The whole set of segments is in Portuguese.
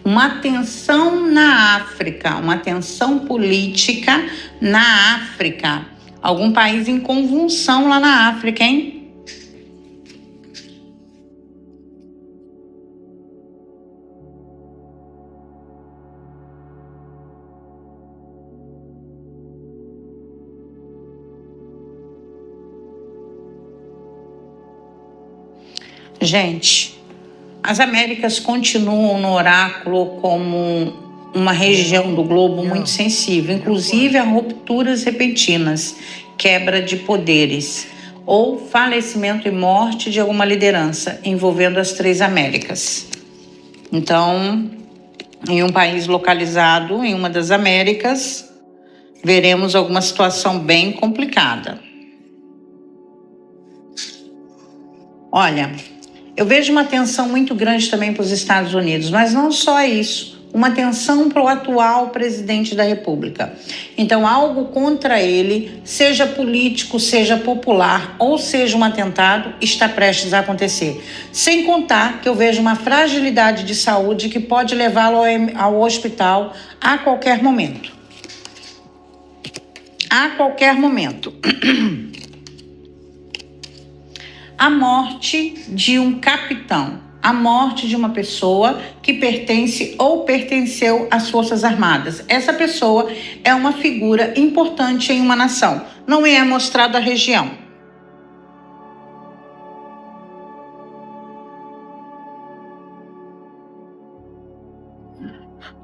uma tensão na África, uma tensão política na África. Algum país em convulsão lá na África, hein? Gente, as Américas continuam no oráculo como uma região do globo muito sensível, inclusive a rupturas repentinas, quebra de poderes ou falecimento e morte de alguma liderança envolvendo as três Américas. Então, em um país localizado em uma das Américas, veremos alguma situação bem complicada. Olha, eu vejo uma tensão muito grande também para os Estados Unidos, mas não só isso, uma tensão para o atual presidente da República. Então, algo contra ele, seja político, seja popular, ou seja um atentado, está prestes a acontecer. Sem contar que eu vejo uma fragilidade de saúde que pode levá-lo ao hospital a qualquer momento. A qualquer momento. A morte de um capitão, a morte de uma pessoa que pertence ou pertenceu às Forças Armadas. Essa pessoa é uma figura importante em uma nação, não é mostrado à região.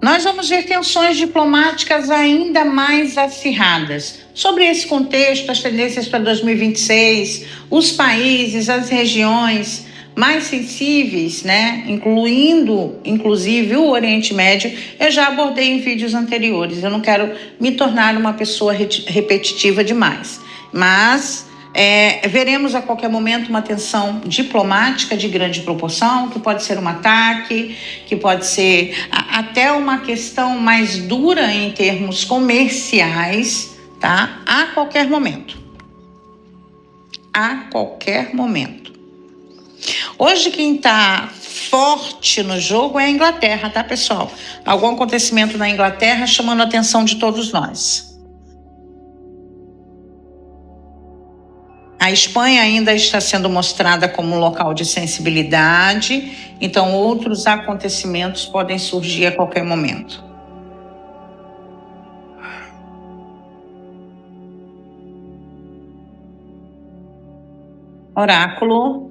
Nós vamos ver tensões diplomáticas ainda mais acirradas. Sobre esse contexto, as tendências para 2026, os países, as regiões mais sensíveis, né, incluindo, inclusive, o Oriente Médio, eu já abordei em vídeos anteriores. Eu não quero me tornar uma pessoa repetitiva demais, mas veremos a qualquer momento uma tensão diplomática de grande proporção, que pode ser um ataque, que pode ser até uma questão mais dura em termos comerciais, tá? A qualquer momento. A qualquer momento. Hoje quem está forte no jogo é a Inglaterra, tá, pessoal? Algum acontecimento na Inglaterra chamando a atenção de todos nós. A Espanha ainda está sendo mostrada como um local de sensibilidade, então outros acontecimentos podem surgir a qualquer momento. Oráculo.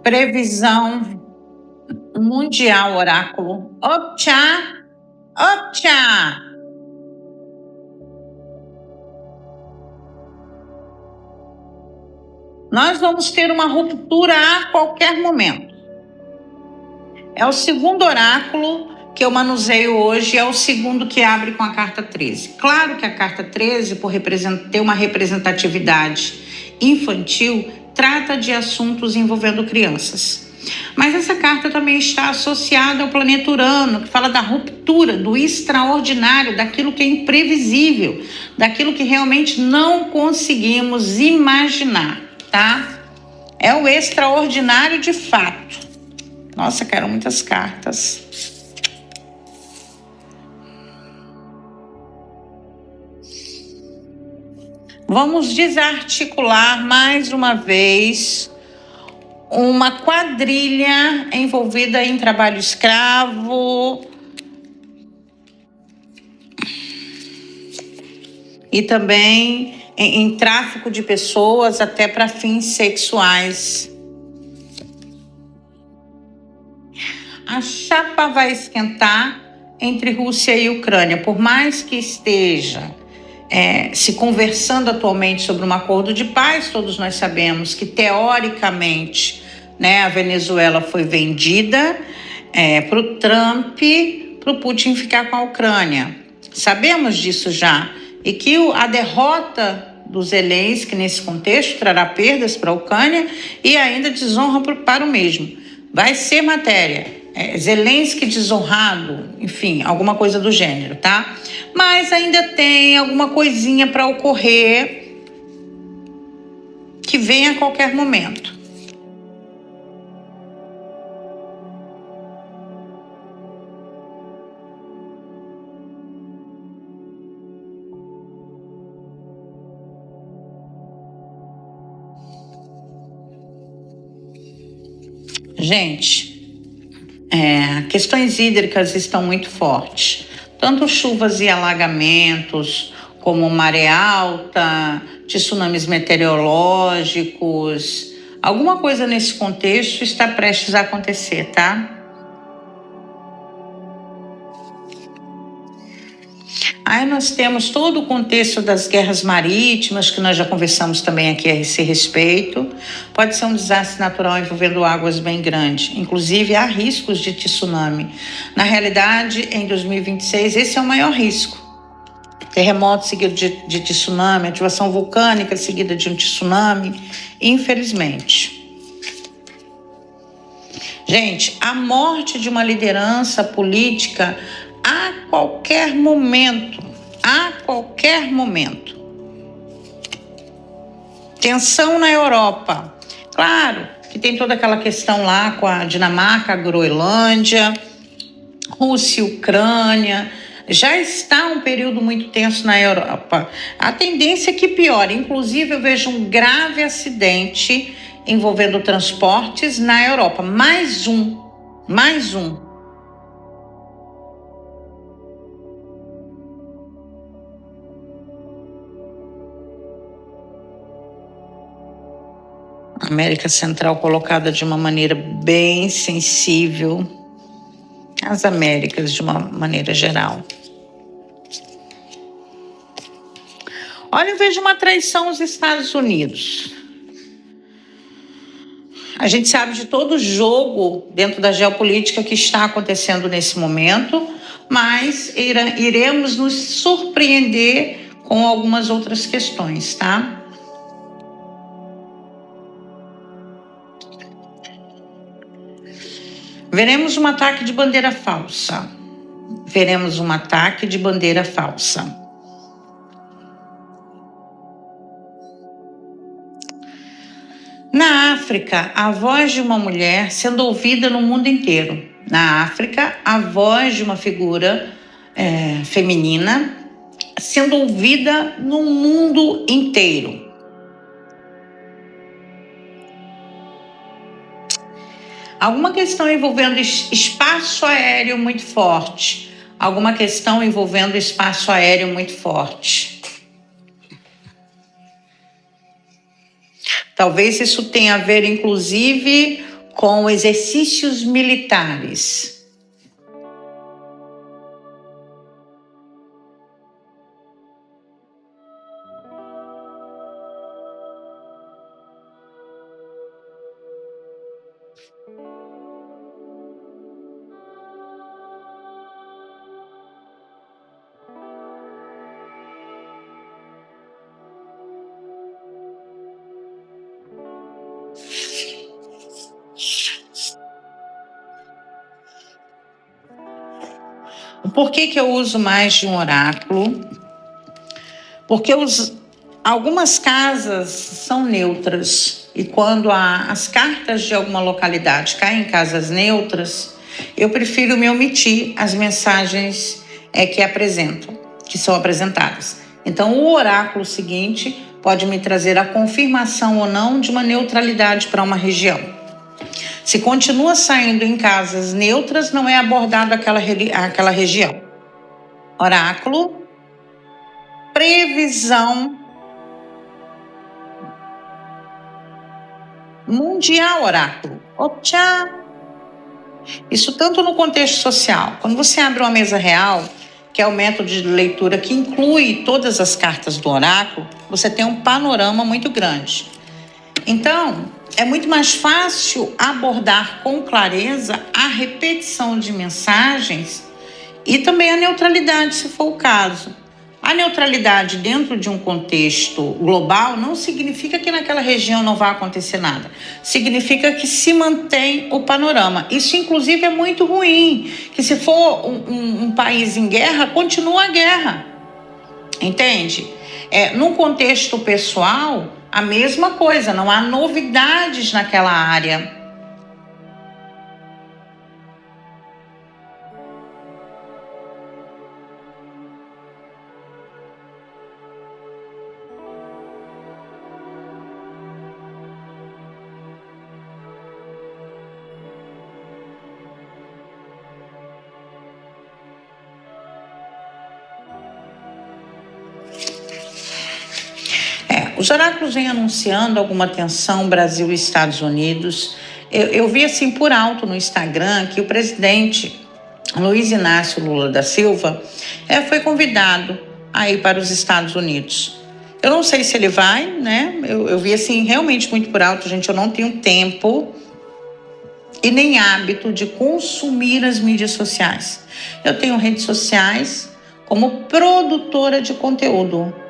Previsão mundial, oráculo. Optcha! Optcha! Nós vamos ter uma ruptura a qualquer momento. É o segundo oráculo que eu manuseio hoje, é o segundo que abre com a carta 13. Claro que a carta 13, por ter uma representatividade infantil, trata de assuntos envolvendo crianças. Mas essa carta também está associada ao planeta Urano, que fala da ruptura, do extraordinário, daquilo que é imprevisível, daquilo que realmente não conseguimos imaginar, tá? É o extraordinário de fato. Nossa, quero muitas cartas. Vamos desarticular mais uma vez uma quadrilha envolvida em trabalho escravo e também em tráfico de pessoas até para fins sexuais. A chapa vai esquentar entre Rússia e Ucrânia, por mais que esteja se conversando atualmente sobre um acordo de paz. Todos nós sabemos que, teoricamente, né, a Venezuela foi vendida para o Trump, para o Putin ficar com a Ucrânia. Sabemos disso já. E que a derrota do Zelensky, nesse contexto, trará perdas para a Ucrânia e ainda desonra para o mesmo. Vai ser matéria. Zelensky desonrado, enfim, alguma coisa do gênero, tá? Mas ainda tem alguma coisinha para ocorrer que vem a qualquer momento. Gente, questões hídricas estão muito fortes. Tanto chuvas e alagamentos, como maré alta, tsunamis meteorológicos. Alguma coisa nesse contexto está prestes a acontecer, tá? Aí nós temos todo o contexto das guerras marítimas, que nós já conversamos também aqui a esse respeito. Pode ser um desastre natural envolvendo águas bem grandes. Inclusive, há riscos de tsunami. Na realidade, em 2026, esse é o maior risco. Terremoto seguido de tsunami, ativação vulcânica seguida de um tsunami, infelizmente. Gente, a morte de uma liderança política a qualquer momento. Tensão na Europa. Claro que tem toda aquela questão lá com a Dinamarca, a Groenlândia, Rússia e Ucrânia. Já está um período muito tenso na Europa. A tendência é que piore. Inclusive, eu vejo um grave acidente envolvendo transportes na Europa. Mais um. América Central colocada de uma maneira bem sensível. As Américas, de uma maneira geral. Olha, eu vejo uma traição aos Estados Unidos. A gente sabe de todo o jogo dentro da geopolítica que está acontecendo nesse momento, mas iremos nos surpreender com algumas outras questões, tá? Veremos um ataque de bandeira falsa. Na África, a voz de uma mulher sendo ouvida no mundo inteiro. Na África, a voz de uma figura feminina sendo ouvida no mundo inteiro. Alguma questão envolvendo espaço aéreo muito forte. Talvez isso tenha a ver, inclusive, com exercícios militares. Por que eu uso mais de um oráculo? Porque algumas casas são neutras e quando as cartas de alguma localidade caem em casas neutras, eu prefiro me omitir as mensagens que são apresentadas. Então, o oráculo seguinte pode me trazer a confirmação ou não de uma neutralidade para uma região. Se continua saindo em casas neutras, não é abordado aquela região. Oráculo, previsão mundial, oráculo. Otchá! Isso tanto no contexto social. Quando você abre uma mesa real, que é o método de leitura que inclui todas as cartas do oráculo, você tem um panorama muito grande. Então, é muito mais fácil abordar com clareza a repetição de mensagens e também a neutralidade, se for o caso. A neutralidade dentro de um contexto global não significa que naquela região não vai acontecer nada. Significa que se mantém o panorama. Isso, inclusive, é muito ruim. Que se for um país em guerra, continua a guerra. Entende? Num contexto pessoal, a mesma coisa. Não há novidades naquela área. Os oráculos vêm anunciando alguma tensão Brasil e Estados Unidos. Eu vi assim por alto no Instagram que o presidente Luiz Inácio Lula da Silva foi convidado a ir para os Estados Unidos. Eu não sei se ele vai, né? Eu vi assim realmente muito por alto, gente. Eu não tenho tempo e nem hábito de consumir as mídias sociais. Eu tenho redes sociais como produtora de conteúdo.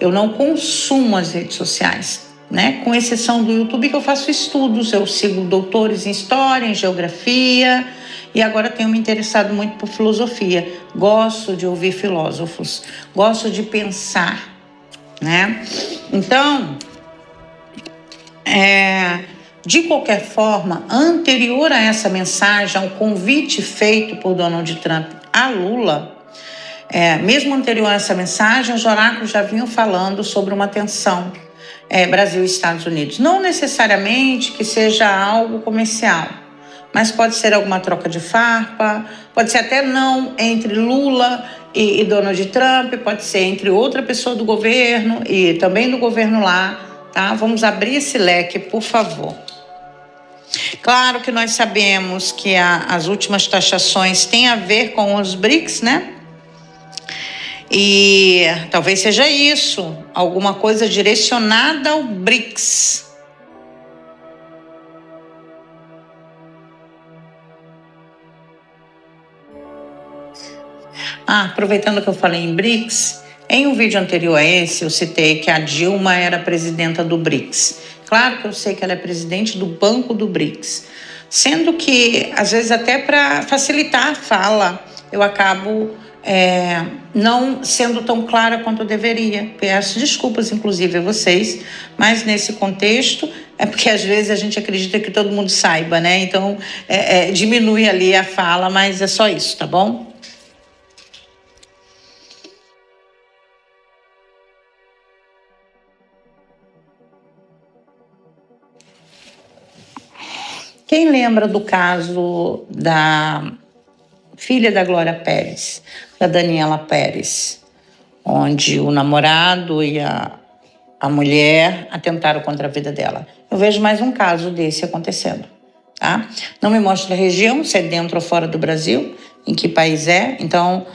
Eu não consumo as redes sociais, né? Com exceção do YouTube, que eu faço estudos. Eu sigo doutores em história, em geografia, e agora tenho me interessado muito por filosofia. Gosto de ouvir filósofos, gosto de pensar, né? Então, de qualquer forma, anterior a essa mensagem, ao convite feito por Donald Trump a Lula, mesmo anterior a essa mensagem, os oráculos já vinham falando sobre uma tensão Brasil e Estados Unidos. Não necessariamente que seja algo comercial, mas pode ser alguma troca de farpa, pode ser até não entre Lula e Donald Trump, pode ser entre outra pessoa do governo e também do governo lá, tá? Vamos abrir esse leque, por favor. Claro que nós sabemos que as últimas taxações têm a ver com os BRICS, né? E talvez seja isso, alguma coisa direcionada ao BRICS. Aproveitando que eu falei em BRICS, em um vídeo anterior a esse eu citei que a Dilma era presidenta do BRICS. Claro que eu sei que ela é presidente do Banco do BRICS, sendo que, às vezes, até para facilitar a fala, eu acabo não sendo tão clara quanto eu deveria. Peço desculpas, inclusive, a vocês, mas nesse contexto é porque às vezes a gente acredita que todo mundo saiba, né? Então, diminui ali a fala, mas é só isso, tá bom? Quem lembra do caso da filha da Glória Pérez, da Daniela Pérez, onde o namorado e a mulher atentaram contra a vida dela? Eu vejo mais um caso desse acontecendo, tá? Não me mostra a região, se é dentro ou fora do Brasil, em que país é. Então,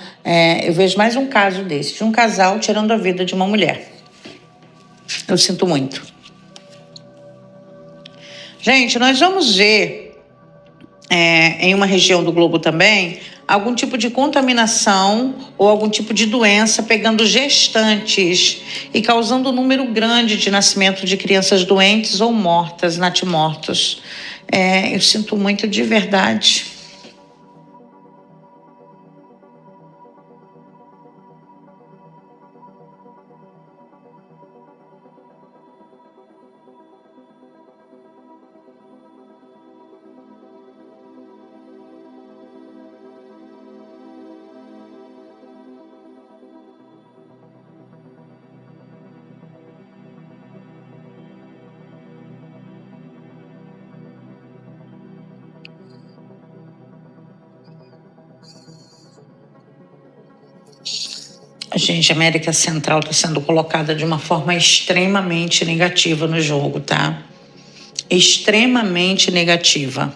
eu vejo mais um caso desse, de um casal tirando a vida de uma mulher. Eu sinto muito. Gente, nós vamos ver em uma região do globo também, algum tipo de contaminação ou algum tipo de doença pegando gestantes e causando um número grande de nascimento de crianças doentes ou mortas, natimortos. Eu sinto muito de verdade. Gente, a América Central está sendo colocada de uma forma extremamente negativa no jogo, tá? Extremamente negativa.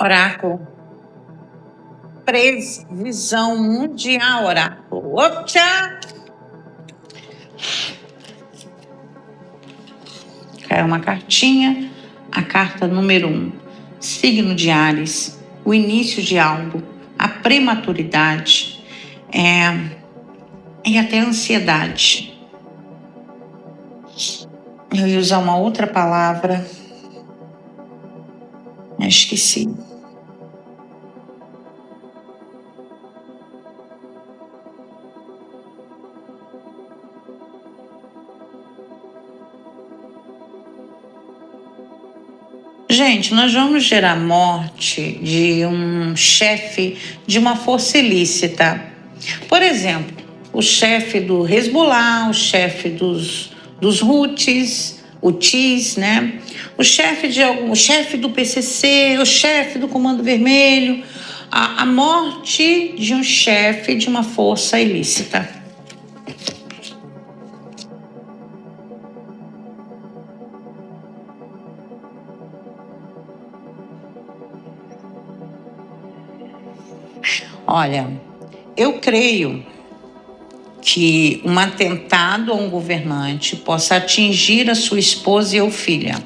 Oráculo. Previsão mundial, oráculo. Opa! Caiu uma cartinha, a carta número 1. Signo de Áries, o início de algo, a prematuridade e até a ansiedade. Eu ia usar uma outra palavra, esqueci. Gente, nós vamos gerar morte de um chefe de uma força ilícita. Por exemplo, o chefe do Hezbollah, o chefe dos Houthis, né? O chefe do PCC, o chefe do Comando Vermelho. A morte de um chefe de uma força ilícita. Olha, eu creio que um atentado a um governante possa atingir a sua esposa e ou filha.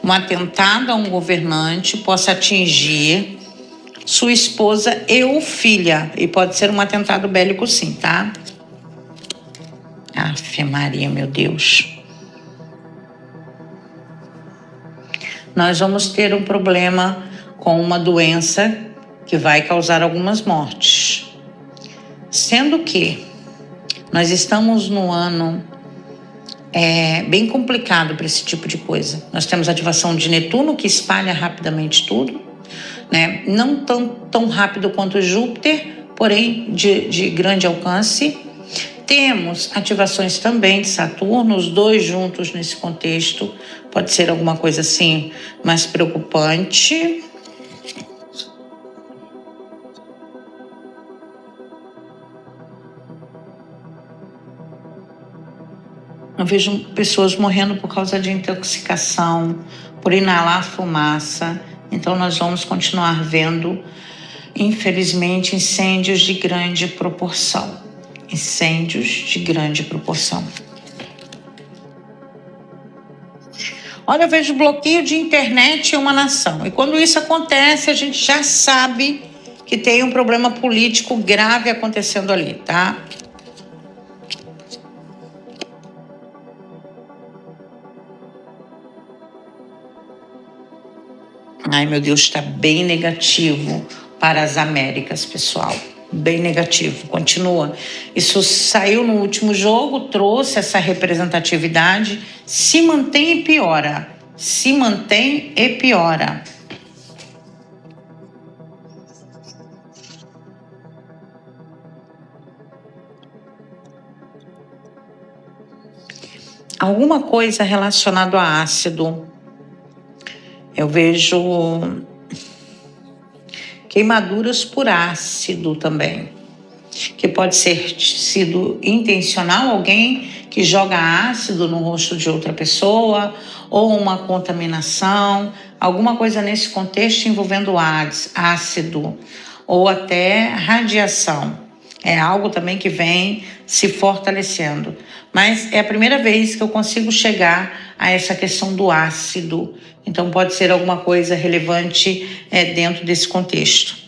Um atentado a um governante possa atingir sua esposa e ou filha. E pode ser um atentado bélico sim, tá? Ave Maria, meu Deus. Nós vamos ter um problema com uma doença que vai causar algumas mortes. Sendo que nós estamos no ano bem complicado para esse tipo de coisa. Nós temos a ativação de Netuno, que espalha rapidamente tudo, né? Não tão rápido quanto Júpiter, porém de grande alcance. Temos ativações também de Saturno, os dois juntos nesse contexto. Pode ser alguma coisa assim mais preocupante. Eu vejo pessoas morrendo por causa de intoxicação, por inalar fumaça. Então nós vamos continuar vendo, infelizmente, incêndios de grande proporção. Incêndios de grande proporção. Olha, eu vejo bloqueio de internet em uma nação. E quando isso acontece, a gente já sabe que tem um problema político grave acontecendo ali, tá? Ai, meu Deus, está bem negativo para as Américas, pessoal. Bem negativo, continua. Isso saiu no último jogo, trouxe essa representatividade, se mantém e piora. Se mantém e piora. Alguma coisa relacionada a ácido. Eu vejo queimaduras por ácido também, que pode ser sido intencional, alguém que joga ácido no rosto de outra pessoa, ou uma contaminação, alguma coisa nesse contexto envolvendo ácido, ou até radiação. É algo também que vem se fortalecendo. Mas é a primeira vez que eu consigo chegar a essa questão do ácido. Então pode ser alguma coisa relevante dentro desse contexto.